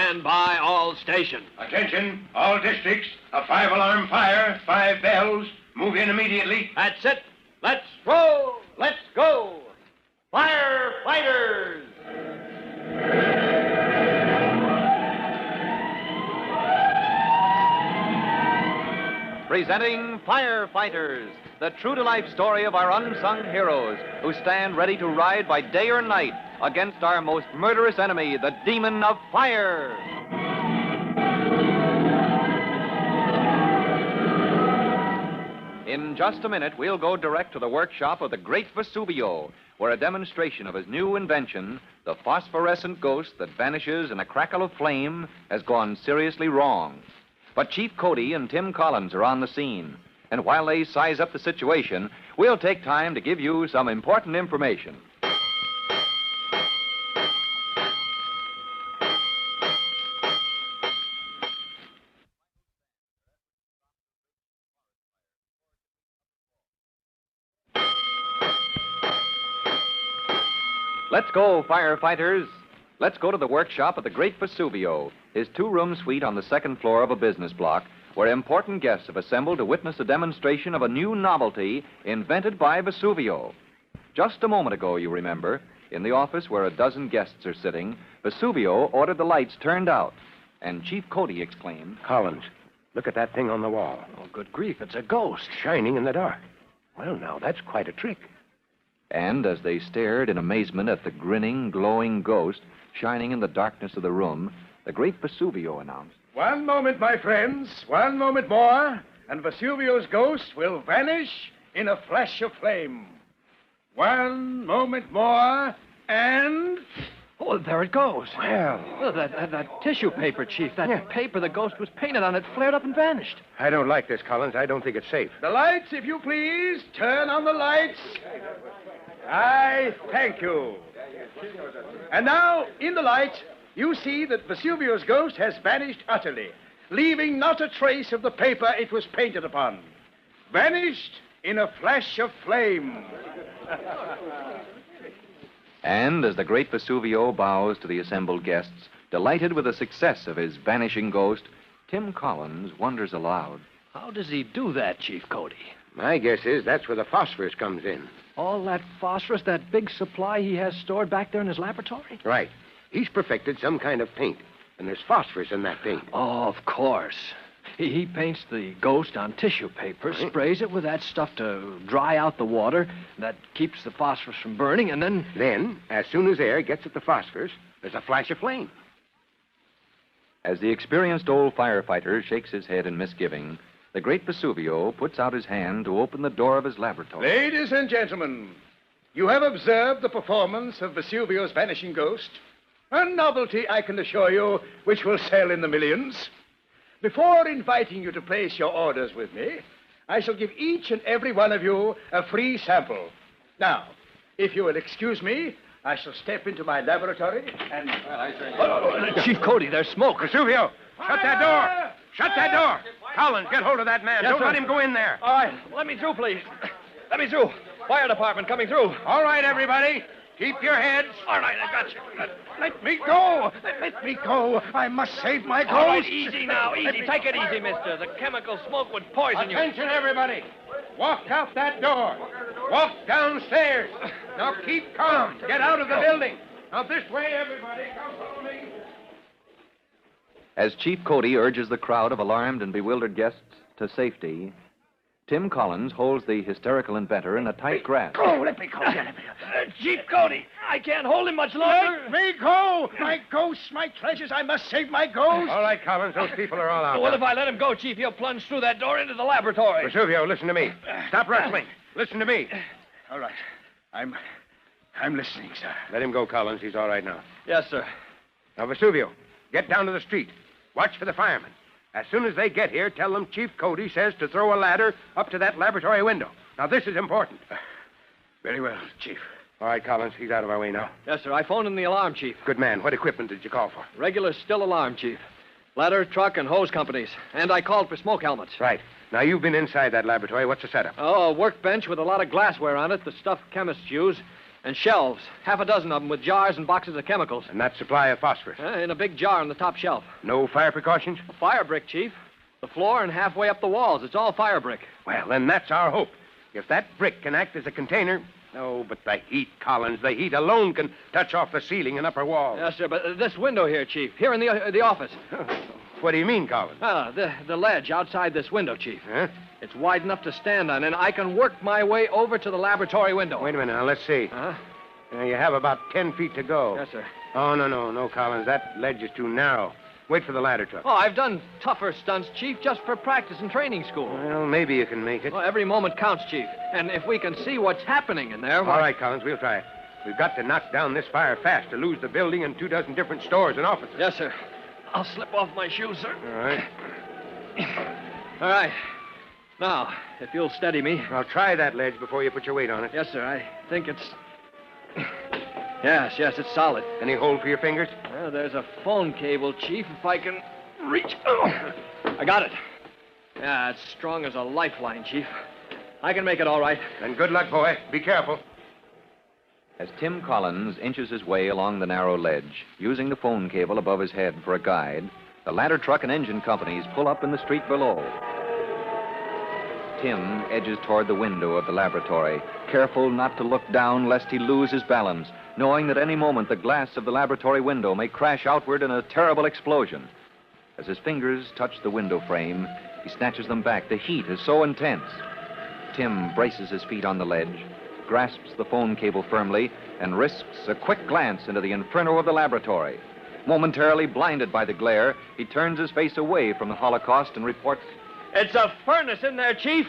Stand by all stations. Attention, all districts. A 5-alarm fire, 5 bells. Move in immediately. That's it. Let's roll. Let's go. Firefighters! Presenting Firefighters, the true-to-life story of our unsung heroes who stand ready to ride by day or night against our most murderous enemy, the demon of fire. In just a minute, we'll go direct to the workshop of the great Vesuvio, where a demonstration of his new invention, the phosphorescent ghost that vanishes in a crackle of flame, has gone seriously wrong. But Chief Cody and Tim Collins are on the scene, and while they size up the situation, we'll take time to give you some important information. Let's go, firefighters. Let's go to the workshop of the great Vesuvio, his 2-room suite on the 2nd floor of a business block, where important guests have assembled to witness a demonstration of a new novelty invented by Vesuvio. Just a moment ago, you remember, in the office where a dozen guests are sitting, Vesuvio ordered the lights turned out, and Chief Cody exclaimed, Collins, look at that thing on the wall. Oh, good grief, it's a ghost. Shining in the dark. Well, now, that's quite a trick. And as they stared in amazement at the grinning, glowing ghost shining in the darkness of the room, the great Vesuvio announced, One moment, my friends. One moment more, and Vesuvio's ghost will vanish in a flash of flame. One moment more, and... Oh, there it goes. Well, that tissue paper, Chief. That paper the ghost was painted on, it flared up and vanished. I don't like this, Collins. I don't think it's safe. The lights, if you please. Turn on the lights. I thank you. And now, in the light, you see that Vesuvio's ghost has vanished utterly, leaving not a trace of the paper it was painted upon. Vanished in a flash of flame. And as the great Vesuvio bows to the assembled guests, delighted with the success of his vanishing ghost, Tim Collins wonders aloud. How does he do that, Chief Cody? My guess is that's where the phosphorus comes in. All that phosphorus, that big supply he has stored back there in his laboratory? Right. He's perfected some kind of paint, and there's phosphorus in that paint. Oh, of course. He paints the ghost on tissue paper, sprays it with that stuff to dry out the water. That keeps the phosphorus from burning, and then... Then, as soon as air gets at the phosphorus, there's a flash of flame. As the experienced old firefighter shakes his head in misgiving, the great Vesuvio puts out his hand to open the door of his laboratory. Ladies and gentlemen, you have observed the performance of Vesuvio's vanishing ghost. A novelty, I can assure you, which will sell in the millions. Before inviting you to place your orders with me, I shall give each and every one of you a free sample. Now, if you will excuse me, I shall step into my laboratory and... Chief Cody, there's smoke. Vesuvio, shut that door! Shut that door! Collins, get hold of that man. Yes, Don't sir. let him go in there. All right, let me through, please. Let me through. Fire department coming through. All right, everybody. Keep your heads. All right, I got you. Let me go! Let me go! I must save my ghost! All right, easy now, easy. Take it easy, mister. The chemical smoke would poison you. Attention, everybody. Walk out that door. Walk downstairs. Now keep calm. Get out of the building. Now this way, everybody. Come follow me. As Chief Cody urges the crowd of alarmed and bewildered guests to safety, Tim Collins holds the hysterical inventor in a tight grasp. Go! Let me go! Chief Cody, I can't hold him much longer. Let me go! My ghosts, my treasures, I must save my ghost! All right, Collins, those people are all out. Well, if I let him go, Chief, he'll plunge through that door into the laboratory. Vesuvio, listen to me. Stop wrestling. Listen to me. All right. I'm listening, sir. Let him go, Collins. He's all right now. Yes, sir. Now, Vesuvio, get down to the street. Watch for the firemen. As soon as they get here, tell them Chief Cody says to throw a ladder up to that laboratory window. Now, this is important. Very well, Chief. All right, Collins, he's out of our way now. Yes, sir. I phoned in the alarm, Chief. Good man. What equipment did you call for? Regular still alarm, Chief. Ladder, truck, and hose companies. And I called for smoke helmets. Right. Now, you've been inside that laboratory. What's the setup? Oh, a workbench with a lot of glassware on it, the stuff chemists use, And shelves, half a dozen of them with jars and boxes of chemicals. And that supply of phosphorus. In a big jar on the top shelf. No fire precautions? A fire brick, Chief. The floor and halfway up the walls. It's all fire brick. Well, then that's our hope. If that brick can act as a container... Oh, but the heat, Collins, the heat alone can touch off the ceiling and upper walls. Yes, sir, but this window here, Chief, here in the office. What do you mean, Collins? The ledge outside this window, Chief. Huh? It's wide enough to stand on, and I can work my way over to the laboratory window. Wait a minute, now, let's see. Uh-huh. You have about 10 feet to go. Yes, sir. Oh, no, Collins. That ledge is too narrow. Wait for the ladder truck. Oh, I've done tougher stunts, Chief, just for practice and training school. Well, maybe you can make it. Well, every moment counts, Chief. And if we can see what's happening in there... All right, Collins, we'll try it. We've got to knock down this fire fast to lose the building and 24 different stores and offices. Yes, sir. I'll slip off my shoes, sir. All right. All right. Now, if you'll steady me. I'll try that ledge before you put your weight on it. Yes, sir. I think it's... Yes, it's solid. Any hold for your fingers? Well, there's a phone cable, Chief, if I can reach... Oh, I got it. Yeah, it's strong as a lifeline, Chief. I can make it all right. Then good luck, boy. Be careful. As Tim Collins inches his way along the narrow ledge, using the phone cable above his head for a guide, the ladder truck and engine companies pull up in the street below. Tim edges toward the window of the laboratory, careful not to look down lest he lose his balance, knowing that any moment the glass of the laboratory window may crash outward in a terrible explosion. As his fingers touch the window frame, he snatches them back. The heat is so intense. Tim braces his feet on the ledge, grasps the phone cable firmly, and risks a quick glance into the inferno of the laboratory. Momentarily blinded by the glare, he turns his face away from the Holocaust and reports... It's a furnace in there, Chief.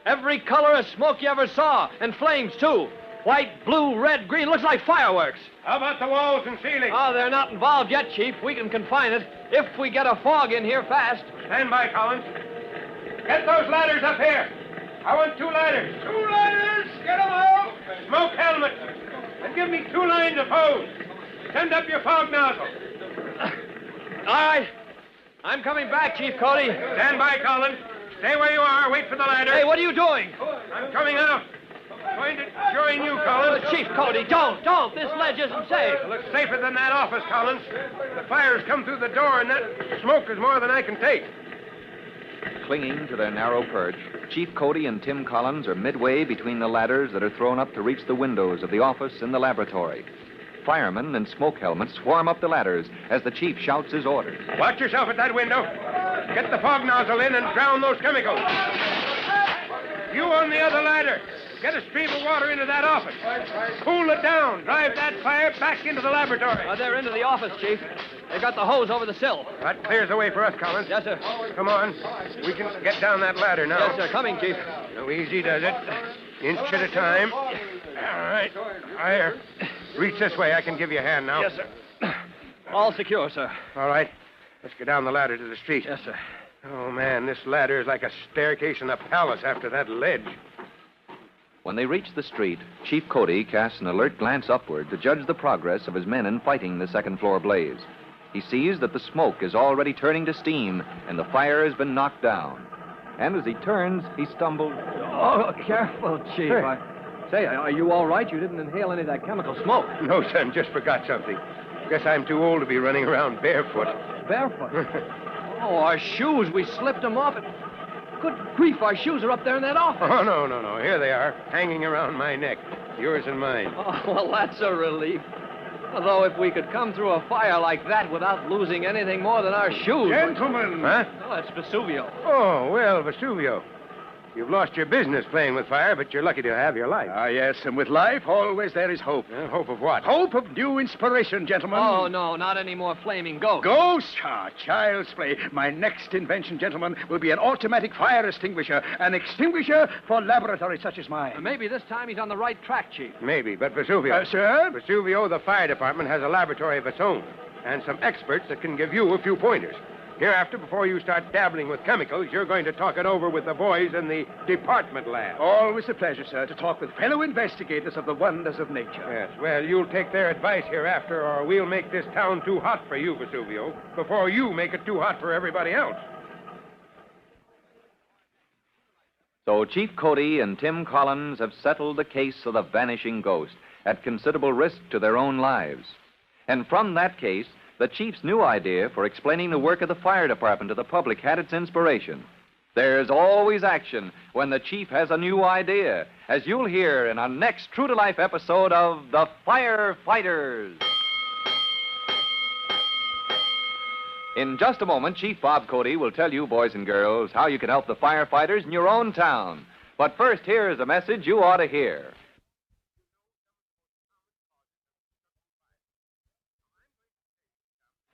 Every color of smoke you ever saw, and flames, too. White, blue, red, green. Looks like fireworks. How about the walls and ceiling? Oh, they're not involved yet, Chief. We can confine it if we get a fog in here fast. Stand by, Collins. Get those ladders up here. I want 2 ladders. 2 ladders? Get them out. Smoke helmets. And give me 2 lines of hose. Send up your fog nozzle. All right. I'm coming back, Chief Cody. Stand by, Collins. Stay where you are. Wait for the ladder. Hey, what are you doing? I'm coming out. Going to join you, Collins. Chief Cody, don't. This ledge isn't safe. It looks safer than that office, Collins. The fire's come through the door, and that smoke is more than I can take. Clinging to their narrow perch, Chief Cody and Tim Collins are midway between the ladders that are thrown up to reach the windows of the office and the laboratory. Firemen in smoke helmets swarm up the ladders as the chief shouts his orders. Watch yourself at that window. Get the fog nozzle in and drown those chemicals. You on the other ladder. Get a stream of water into that office. Cool it down. Drive that fire back into the laboratory. They're into the office, Chief. They've got the hose over the sill. That clears the way for us, Collins. Yes, sir. Come on. We can get down that ladder now. Yes, sir. Coming, Chief. So easy does it. Inch at a time. All right. Here. Reach this way. I can give you a hand now. Yes, sir. All secure, sir. All right. Let's go down the ladder to the street. Yes, sir. Oh, man, this ladder is like a staircase in a palace after that ledge. When they reach the street, Chief Cody casts an alert glance upward to judge the progress of his men in fighting the second-floor blaze. He sees that the smoke is already turning to steam and the fire has been knocked down. And as he turns, he stumbles. Oh, careful, Chief. Hey. Say, are you all right? You didn't inhale any of that chemical smoke. No, son, just forgot something. Guess I'm too old to be running around barefoot. Barefoot? Oh, our shoes. We slipped them off. Good grief, our shoes are up there in that office. Oh, no. Here they are, hanging around my neck. Yours and mine. Oh, well, that's a relief. Although if we could come through a fire like that without losing anything more than our shoes... Gentlemen! Huh? Oh, it's Vesuvio. Oh, well, Vesuvio. You've lost your business playing with fire, but you're lucky to have your life. Ah, yes, and with life, always there is hope. Hope of what? Hope of new inspiration, gentlemen. Oh, no, not any more flaming ghosts. Ghosts? Ah, child's play. My next invention, gentlemen, will be an automatic fire extinguisher. An extinguisher for laboratories such as mine. Maybe this time he's on the right track, Chief. Maybe, but Vesuvio. Sir? Vesuvio, the fire department, has a laboratory of its own, and some experts that can give you a few pointers. Hereafter, before you start dabbling with chemicals, you're going to talk it over with the boys in the department lab. Always a pleasure, sir, to talk with fellow investigators of the wonders of nature. Yes, well, you'll take their advice hereafter, or we'll make this town too hot for you, Vesuvio, before you make it too hot for everybody else. So Chief Cody and Tim Collins have settled the case of the vanishing ghost at considerable risk to their own lives. And from that case, the chief's new idea for explaining the work of the fire department to the public had its inspiration. There's always action when the chief has a new idea, as you'll hear in our next true-to-life episode of The Firefighters. In just a moment, Chief Bob Cody will tell you, boys and girls, how you can help the firefighters in your own town. But first, here is a message you ought to hear.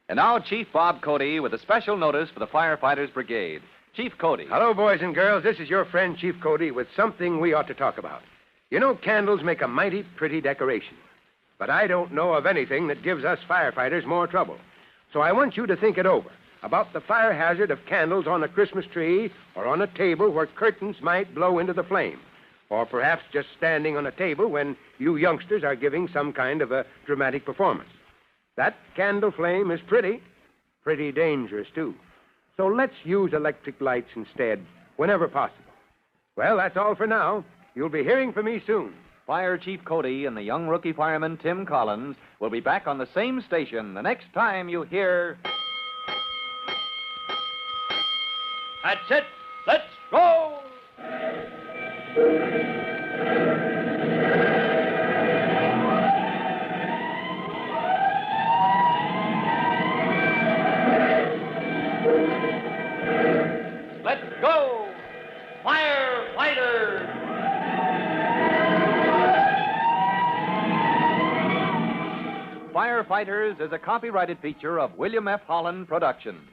And now, Chief Bob Cody with a special notice for the Firefighters Brigade. Chief Cody. Hello, boys and girls. This is your friend, Chief Cody, with something we ought to talk about. You know, candles make a mighty pretty decoration. But I don't know of anything that gives us firefighters more trouble. So I want you to think it over about the fire hazard of candles on a Christmas tree or on a table where curtains might blow into the flame. Or perhaps just standing on a table when you youngsters are giving some kind of a dramatic performance. That candle flame is pretty dangerous, too. So let's use electric lights instead, whenever possible. Well, that's all for now. You'll be hearing from me soon. Fire Chief Cody and the young rookie fireman Tim Collins will be back on the same station the next time you hear... That's it. Let's go! Let's go! Firefighters! Firefighters is a copyrighted feature of William F. Holland Productions.